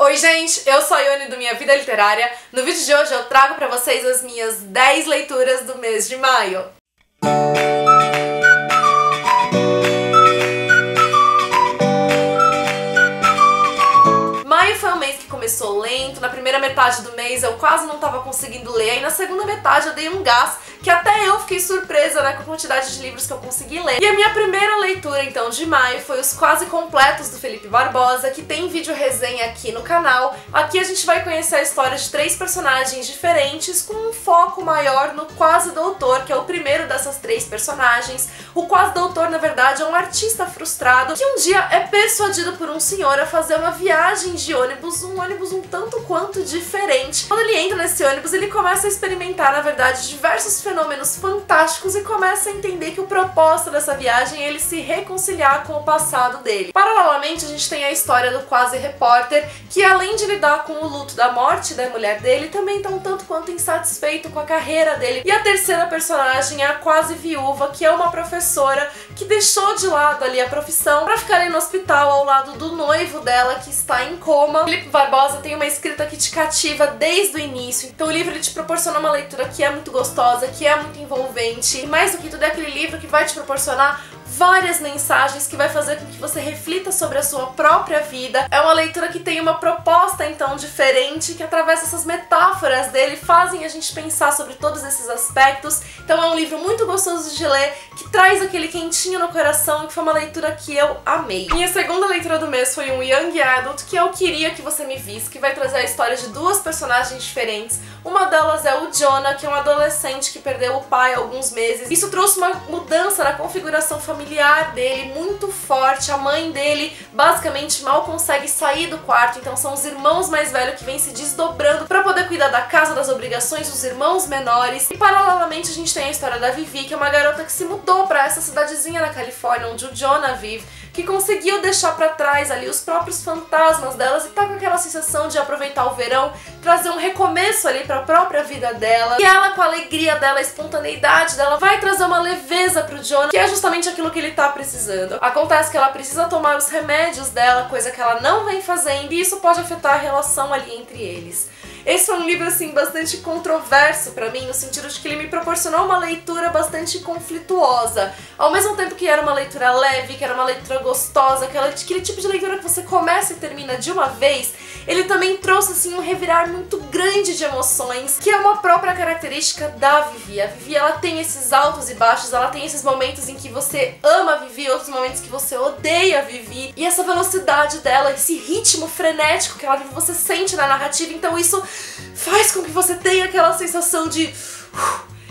Oi gente, eu sou a Ione do Minha Vida Literária. No vídeo de hoje eu trago pra vocês as minhas 10 leituras do mês de maio. Maio foi um mês que começou lento, na primeira metade do mês eu quase não tava conseguindo ler, e na segunda metade eu dei um gás que até eu fiquei surpresa, né, com a quantidade de livros que eu consegui ler. E a minha primeira leitura, então, de maio foi Os Quase Completos, do Felipe Barbosa, que tem vídeo resenha aqui no canal. Aqui a gente vai conhecer a história de 3 personagens diferentes, com um foco maior no Quase Doutor, que é o primeiro dessas 3 personagens. O Quase Doutor, na verdade, é um artista frustrado que um dia é persuadido por um senhor a fazer uma viagem de ônibus, um ônibus um tanto quanto diferente. Quando ele entra nesse ônibus, ele começa a experimentar, na verdade, diversos fenômenos fantásticos e começa a entender que o propósito dessa viagem é ele se reconciliar com o passado dele. Paralelamente, a gente tem a história do Quase Repórter, que além de lidar com o luto da morte da mulher dele, também tá um tanto quanto insatisfeito com a carreira dele. E a terceira personagem é a Quase Viúva, que é uma professora que deixou de lado ali a profissão pra ficar ali no hospital ao lado do noivo dela, que está em coma. Felipe Barbosa tem uma escrita que te cativa desde o início, então o livro ele te proporciona uma leitura que é muito gostosa, que é muito envolvente, e mais do que tudo é aquele livro que vai te proporcionar várias mensagens que vai fazer com que você reflita sobre a sua própria vida. É uma leitura que tem uma proposta então diferente, que através dessas metáforas dele fazem a gente pensar sobre todos esses aspectos. Então é um livro muito gostoso de ler, que traz aquele quentinho no coração, e que foi uma leitura que eu amei. Minha segunda leitura do mês foi um Young Adult, que eu queria que você me visse, que vai trazer a história de 2 personagens diferentes. Uma delas é o Jonah, que é um adolescente que perdeu o pai há alguns meses. Isso trouxe uma mudança na configuração familiar dele muito forte. A mãe dele basicamente mal consegue sair do quarto, então são os irmãos mais velhos que vêm se desdobrando para poder cuidar da casa, das obrigações dos irmãos menores. E paralelamente a gente tem a história da Vivi, que é uma garota que se mudou para essa cidadezinha na Califórnia onde o Jonah vive, que conseguiu deixar pra trás ali os próprios fantasmas delas e tá com aquela sensação de aproveitar o verão, trazer um recomeço ali pra própria vida dela. E ela, com a alegria dela, a espontaneidade dela, vai trazer uma leveza pro Jonah, que é justamente aquilo que ele tá precisando. Acontece que ela precisa tomar os remédios dela, coisa que ela não vem fazendo, e isso pode afetar a relação ali entre eles. Esse foi um livro, assim, bastante controverso pra mim, no sentido de que ele me proporcionou uma leitura bastante conflituosa. Ao mesmo tempo que era uma leitura leve, que era uma leitura gostosa, aquele tipo de leitura que você começa e termina de uma vez, ele também trouxe, assim, um revirar muito grande de emoções, que é uma própria característica da Vivi. A Vivi, ela tem esses altos e baixos, ela tem esses momentos em que você ama a Vivi, outros momentos que você odeia a Vivi, e essa velocidade dela, esse ritmo frenético que ela vive, você sente na narrativa, então isso faz com que você tenha aquela sensação de...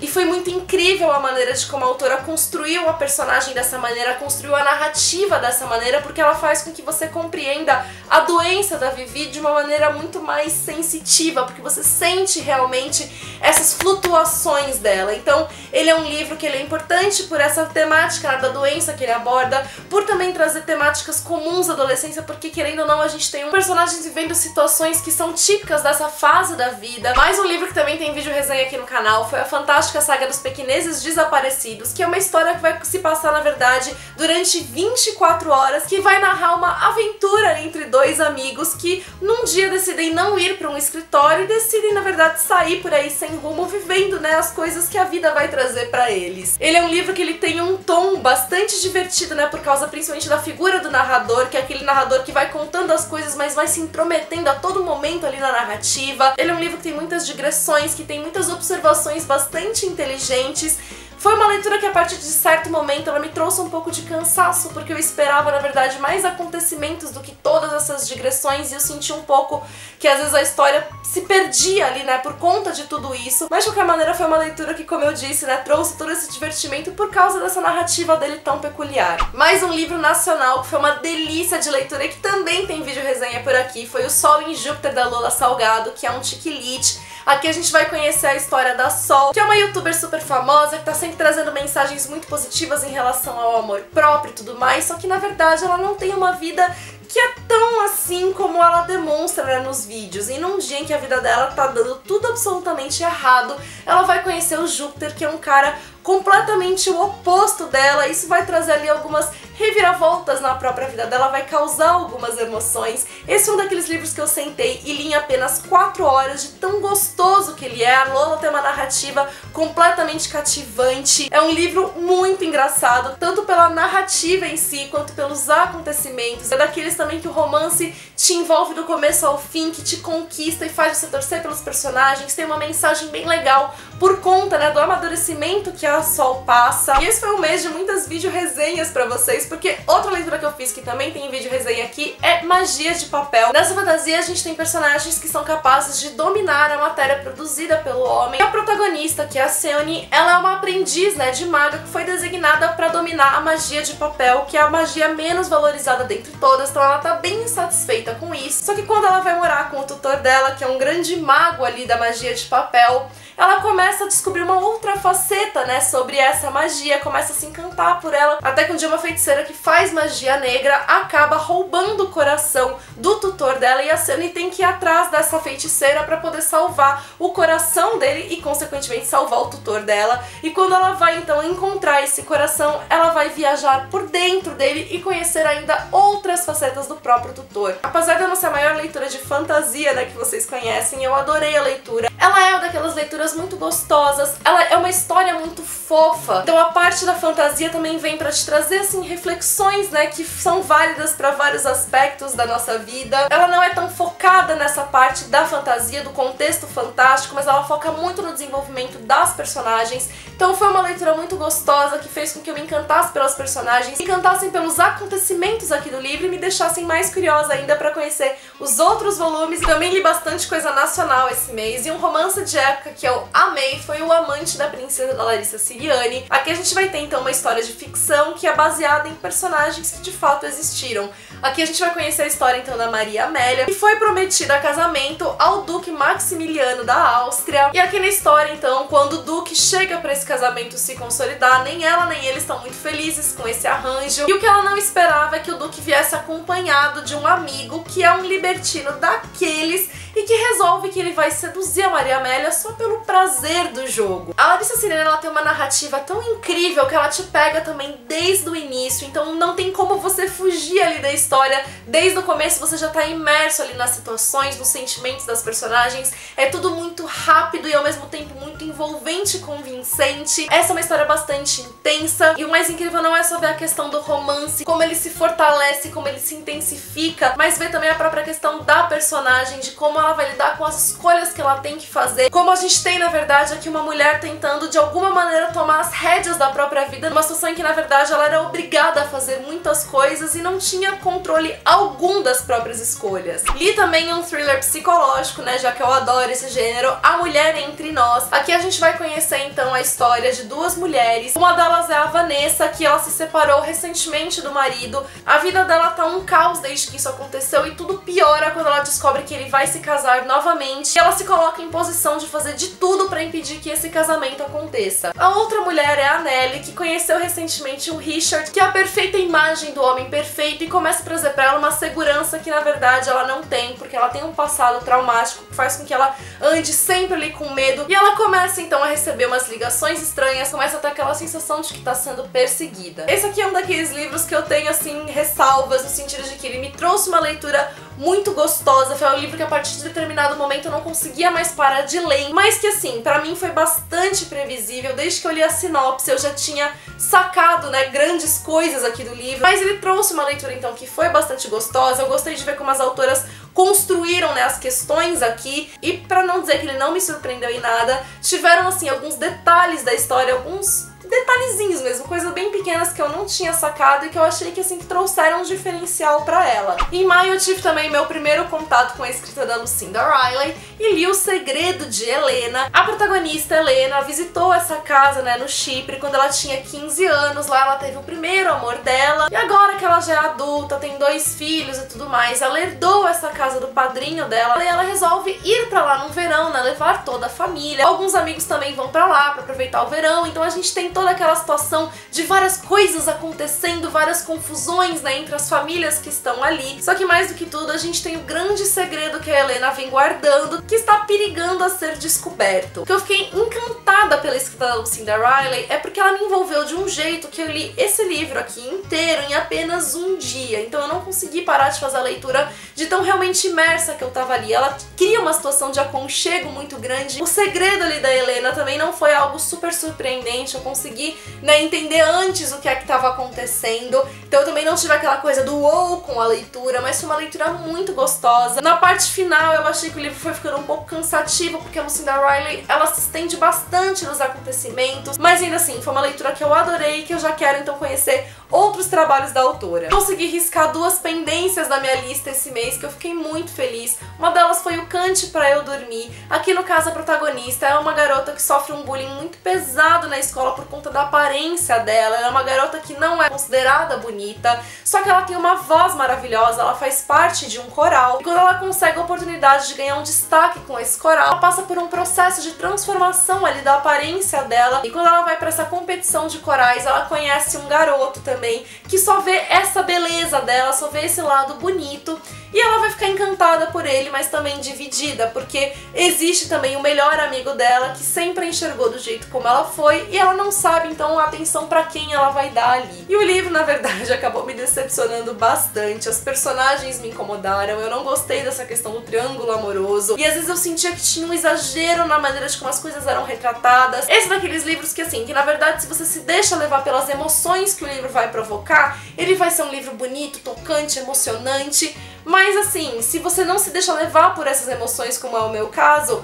E foi muito incrível a maneira de como a autora construiu a personagem dessa maneira, construiu a narrativa dessa maneira, porque ela faz com que você compreenda a doença da Vivi de uma maneira muito mais sensitiva, porque você sente realmente essas flutuações dela. Então ele é um livro que ele é importante por essa temática, né, da doença que ele aborda, por também trazer temáticas comuns da adolescência, porque querendo ou não a gente tem um personagem vivendo situações que são típicas dessa fase da vida. Mais um livro que também tem vídeo resenha aqui no canal foi a fantástica Saga dos Pequineses Desaparecidos, que é uma história que vai se passar, na verdade, durante 24 horas, que vai narrar uma aventura entre 2 amigos que num dia decidem não ir para um escritório e decidem, na verdade, sair por aí sem rumo, vivendo, né, as coisas que a vida vai trazer para eles. Ele é um livro que ele tem um tom bastante divertido, né, por causa principalmente da figura do narrador, que é aquele narrador que vai contando as coisas, mas vai se intrometendo a todo momento ali na narrativa. Ele é um livro que tem muitas digressões, que tem muitas observações bastante inteligentes. Foi uma leitura que a partir de certo momento ela me trouxe um pouco de cansaço, porque eu esperava, na verdade, mais acontecimentos do que todas essas digressões, e eu senti um pouco que às vezes a história se perdia ali, né, por conta de tudo isso. Mas de qualquer maneira foi uma leitura que, como eu disse, né, trouxe todo esse divertimento por causa dessa narrativa dele tão peculiar. Mais um livro nacional que foi uma delícia de leitura e que também tem vídeo resenha por aqui foi O Sol em Júpiter, da Lola Salgado, que é um chick-lit. Aqui a gente vai conhecer a história da Sol, que é uma youtuber super famosa, que tá sempre trazendo mensagens muito positivas em relação ao amor próprio e tudo mais, só que na verdade ela não tem uma vida que é tão assim como ela demonstra, né, nos vídeos. E num dia em que a vida dela tá dando tudo absolutamente errado, ela vai conhecer o Júpiter, que é um cara completamente o oposto dela. Isso vai trazer ali algumas reviravoltas na própria vida dela, vai causar algumas emoções. Esse é um daqueles livros que eu sentei e li em apenas 4 horas, de tão gostoso que ele é. A Lola tem uma narrativa completamente cativante. É um livro muito engraçado, tanto pela narrativa em si, quanto pelos acontecimentos. É daqueles também que o romance te envolve do começo ao fim, que te conquista e faz você torcer pelos personagens. Tem uma mensagem bem legal por conta, né, do amadurecimento que a Sol passa. E esse foi um mês de muitas vídeo-resenhas pra vocês, porque outra leitura que eu fiz que também tem vídeo-resenha aqui é Magia de Papel. Nessa fantasia a gente tem personagens que são capazes de dominar a matéria produzida pelo homem. E a protagonista, que é a Seoni, ela é uma aprendiz, né, de maga que foi designada pra dominar a magia de papel, que é a magia menos valorizada dentre todas, então ela tá bem insatisfeita com isso. Só que quando ela vai morar com o tutor dela, que é um grande mago ali da magia de papel, ela começa a descobrir uma outra faceta, né, sobre essa magia, começa a se encantar por ela, até que um dia uma feiticeira que faz magia negra acaba roubando o coração do tutor dela e a Seoni tem que ir atrás dessa feiticeira pra poder salvar o coração dele e, consequentemente, salvar o tutor dela. E quando ela vai, então, encontrar esse coração, ela vai viajar por dentro dele e conhecer ainda outras facetas do próprio tutor. Apesar de eu não ser a maior leitura de fantasia, né, que vocês conhecem, eu adorei a leitura. Ela é uma daquelas leituras muito gostosas, ela é uma história muito fofa, então a parte da fantasia também vem pra te trazer, assim, reflexões, né, que são válidas pra vários aspectos da nossa vida. Ela não é tão focada nessa parte da fantasia, do contexto fantástico, mas ela foca muito no desenvolvimento das personagens, então foi uma leitura muito gostosa que fez com que eu me encantasse pelas personagens, me encantassem pelos acontecimentos aqui do livro e me deixassem mais curiosa ainda pra conhecer os outros volumes. Também li bastante coisa nacional esse mês, e um romance de época que eu amei foi O Amante da Princesa, da Larissa Siriani. Aqui a gente vai ter então uma história de ficção que é baseada em personagens que de fato existiram. Aqui a gente vai conhecer a história então da Maria Amélia, que foi prometida a casamento ao Duque Maximiliano da Áustria. E aqui na história então, quando o Duque chega pra esse casamento se consolidar, nem ela nem ele estão muito felizes com esse arranjo. E o que ela não esperava é que o Duque viesse acompanhado de um amigo que é um libertino daqueles e que resolve que ele vai seduzir a Maria Amélia só pelo prazer do jogo. A Larissa Siriani, ela tem uma narrativa tão incrível que ela te pega também desde o início, então não tem como você fugir ali da história. Desde o começo você já tá imerso ali nas situações, nos sentimentos das personagens. É tudo muito rápido e ao mesmo tempo muito envolvente e convincente. Essa é uma história bastante intensa e o mais incrível não é só ver a questão do romance, como ele se fortalece, como ele se intensifica, mas ver também a própria questão da personagem, de como ela vai lidar com as escolhas que ela tem que fazer. Como a gente tem, na verdade, aqui uma mulher tentando de alguma maneira tomar as rédeas da própria vida, numa situação em que na verdade ela era obrigada a fazer muitas coisas e não tinha controle algum das próprias escolhas. Li também um thriller psicológico, né, já que eu adoro esse gênero, A Mulher Entre Nós. Aqui a gente vai conhecer então a história de duas mulheres. Uma delas é a Vanessa, que ela se separou recentemente do marido. A vida dela tá um caos desde que isso aconteceu e tudo piora quando ela descobre que ele vai se casar novamente. E ela se coloca em posição de fazer de tudo pra impedir que esse casamento aconteça. A outra mulher é a Nelly, que conheceu recentemente o Richard, que é a perfeita imagem do homem perfeito, e começa a trazer pra ela uma segurança que na verdade ela não tem, porque ela tem um passado traumático que faz com que ela ande sempre ali com medo. E ela começa então a receber umas ligações estranhas, começa a ter aquela sensação de que tá sendo perseguida. Esse aqui é um daqueles livros que eu tenho assim ressalvas, no sentido de que ele me trouxe uma leitura muito gostosa. Foi um livro que a partir de determinado momento eu não conseguia mais parar de ler, mas que assim, pra mim foi bastante previsível. Desde que eu li a sinopse eu já tinha sacado, né, grandes coisas aqui do livro, mas ele trouxe uma leitura então que foi bastante gostosa. Eu gostei de ver como as autoras construíram, né, as questões aqui, e pra não dizer que ele não me surpreendeu em nada, tiveram assim alguns detalhes da história, alguns detalhezinhos mesmo, coisas bem pequenas que eu não tinha sacado e que eu achei que assim que trouxeram um diferencial pra ela. Em maio eu tive também meu primeiro contato com a escrita da Lucinda Riley e li O Segredo de Helena. A protagonista, Helena, visitou essa casa, né, no Chipre quando ela tinha 15 anos, lá ela teve o primeiro amor dela, e agora que ela já é adulta, tem 2 filhos e tudo mais, ela herdou essa casa do padrinho dela e ela resolve ir pra lá no verão, né, levar toda a família. Alguns amigos também vão pra lá pra aproveitar o verão, então a gente tem toda aquela situação de várias coisas acontecendo, várias confusões, né, entre as famílias que estão ali. Só que mais do que tudo, a gente tem o grande segredo que a Helena vem guardando, que está perigando a ser descoberto. O que eu fiquei encantada pela escrita da Lucinda Riley é porque ela me envolveu de um jeito que eu li esse livro aqui inteiro em apenas um dia. Então eu não consegui parar de fazer a leitura de tão realmente imersa que eu tava ali. Ela cria uma situação de aconchego muito grande. O segredo ali da Helena também não foi algo super surpreendente. Eu consegui, né, entender antes o que é que estava acontecendo. Então eu também não tive aquela coisa do wow com a leitura, mas foi uma leitura muito gostosa. Na parte final eu achei que o livro foi ficando um pouco cansativo, porque a Lucinda Riley, ela se estende bastante nos acontecimentos, mas ainda assim, foi uma leitura que eu adorei e que eu já quero então conhecer outros trabalhos da autora. Consegui riscar 2 pendências da minha lista esse mês que eu fiquei muito feliz. Uma delas foi o Cante Pra Eu Dormir. Aqui no caso a protagonista é uma garota que sofre um bullying muito pesado na escola por conta da aparência dela. Ela é uma garota que não é considerada bonita, só que ela tem uma voz maravilhosa, ela faz parte de um coral, e quando ela consegue a oportunidade de ganhar um destaque com esse coral, ela passa por um processo de transformação ali da aparência dela, e quando ela vai pra essa competição de corais, ela conhece um garoto também, que só vê essa beleza dela, só vê esse lado bonito, e ela vai ficar encantada por ele, mas também dividida, porque existe também o melhor amigo dela, que sempre a enxergou do jeito como ela foi, e ela não sabe então a atenção pra quem ela vai dar ali. E o livro, na verdade, acabou me decepcionando bastante. As personagens me incomodaram, eu não gostei dessa questão do triângulo amoroso, e às vezes eu sentia que tinha um exagero na maneira de como as coisas eram retratadas. Esse é daqueles livros que, assim, que na verdade, se você se deixa levar pelas emoções que o livro vai provocar, ele vai ser um livro bonito, tocante, emocionante, mas assim, se você não se deixa levar por essas emoções, como é o meu caso,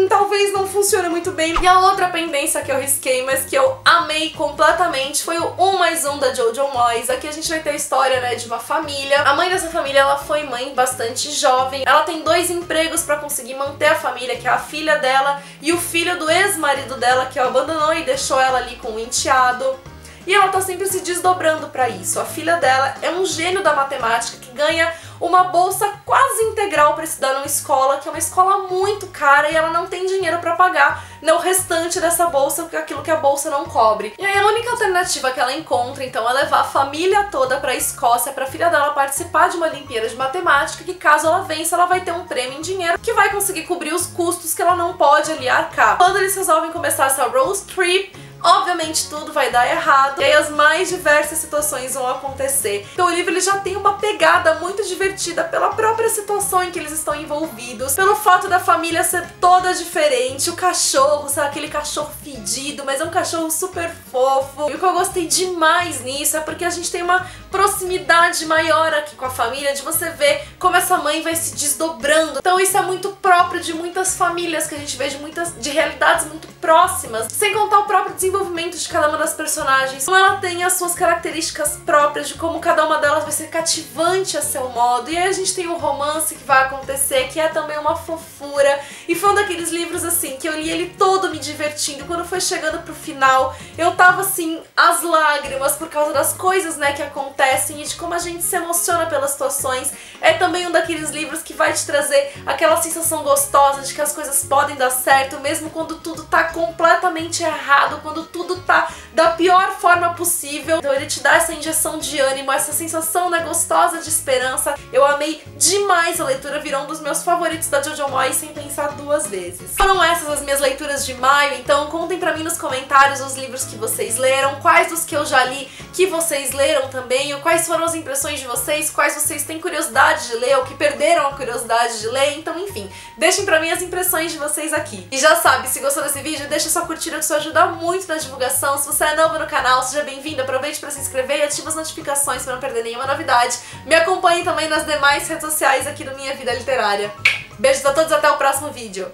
talvez não funcione muito bem. E a outra pendência que eu risquei, mas que eu amei completamente, foi o 1 mais 1 da Jojo Moyes. Aqui a gente vai ter a história, né, de uma família. A mãe dessa família, ela foi mãe bastante jovem. Ela tem 2 empregos pra conseguir manter a família, que é a filha dela e o filho do ex-marido dela, que abandonou e deixou ela ali com um enteado. E ela tá sempre se desdobrando pra isso. A filha dela é um gênio da matemática que ganha uma bolsa quase integral para estudar numa escola, que é uma escola muito cara, e ela não tem dinheiro para pagar, né, o restante dessa bolsa, porque é aquilo que a bolsa não cobre. E aí a única alternativa que ela encontra, então, é levar a família toda pra Escócia, pra filha dela participar de uma Olimpíada de Matemática, que caso ela vença, ela vai ter um prêmio em dinheiro que vai conseguir cobrir os custos que ela não pode ali arcar. Quando eles resolvem começar essa road trip, obviamente tudo vai dar errado, e aí as mais diversas situações vão acontecer. Então o livro ele já tem uma pegada muito divertida pela própria situação em que eles estão envolvidos, pelo fato da família ser toda diferente, o cachorro, sabe, aquele cachorro fedido, mas é um cachorro super fofo. E o que eu gostei demais nisso é porque a gente tem uma proximidade maior aqui com a família, de você ver como essa mãe vai se desdobrando. Então isso é muito próprio de muitas famílias que a gente vê, de realidades muito próximas, sem contar o próprio desenvolvimento de cada uma das personagens, como ela tem as suas características próprias, de como cada uma delas vai ser cativante a seu modo. E aí a gente tem um romance que vai acontecer, que é também uma fofura, e foi um daqueles livros assim, que eu li ele todo me divertindo. Quando foi chegando pro final, eu tava assim, às lágrimas, por causa das coisas, né, que acontecem e de como a gente se emociona pelas situações. É também um daqueles livros que vai te trazer aquela sensação gostosa de que as coisas podem dar certo, mesmo quando tudo tá completamente errado, quando tudo tá da pior forma possível. Então ele te dá essa injeção de ânimo, essa sensação, né, gostosa de esperança. Eu amei demais a leitura, virou um dos meus favoritos da Jojo Moyes sem pensar 2 vezes. Foram essas as minhas leituras de maio, então contem pra mim nos comentários os livros que vocês leram, quais dos que eu já li que vocês leram também, ou quais foram as impressões de vocês, quais vocês têm curiosidade de ler ou que perderam a curiosidade de ler. Então enfim, deixem pra mim as impressões de vocês aqui. E já sabe, se gostou desse vídeo, deixa sua curtida que isso ajuda muito na divulgação. Se você é novo no canal, seja bem-vindo, aproveite pra se inscrever e ative as notificações pra não perder nenhuma novidade. Me acompanhe também nas demais redes sociais aqui do Minha Vida Literária. Beijos a todos, até o próximo vídeo!